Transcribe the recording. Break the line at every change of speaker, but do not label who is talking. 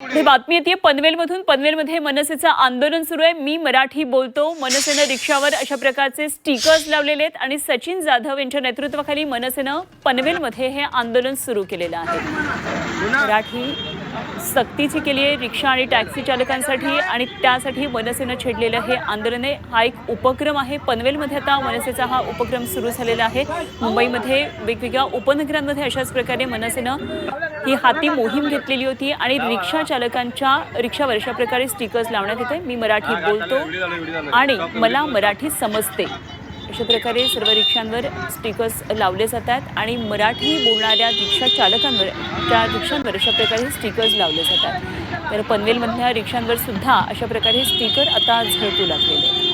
ही बातमी येते पनवेलमधून। पनवेलमध्ये मनसेचं आंदोलन सुरू आहे। मी मराठी बोलतो। मनसेनं रिक्षावर अशा प्रकारचे स्टिकर्स लावलेले आहेत आणि सचिन जाधव यांच्या नेतृत्वाखाली मनसेनं पनवेलमध्ये हे आंदोलन सुरू केलेलं आहे। मराठी सक्तीची केली आहे रिक्षा आणि टॅक्सी चालकांसाठी आणि त्यासाठी मनसेनं छेडलेलं हे आंदोलन आहे। हा एक उपक्रम आहे। पनवेलमध्ये आता मनसेचा हा उपक्रम सुरू झालेला आहे। मुंबईमध्ये वेगवेगळ्या उपनगरांमध्ये अशाच प्रकारे मनसेनं ही हाती मोहीम घेतलेली होती आणि रिक्षा चालकांच्या रिक्षावर अशा प्रकारे स्टिकर्स लावण्यात येते। मी मराठी बोलतो आणि मला मराठी समजते अशा प्रकारे सर्व रिक्षांवर स्टिकर्स लावले जातात आणि मराठी बोलणाऱ्या रिक्षा चालकांवर त्या रिक्षांवर अशा प्रकारे स्टिकर्स लावले जातात। तर पनवेलमधल्या रिक्षांवर सुद्धा अशा प्रकारे स्टिकर आता झळकू लागलेले आहेत।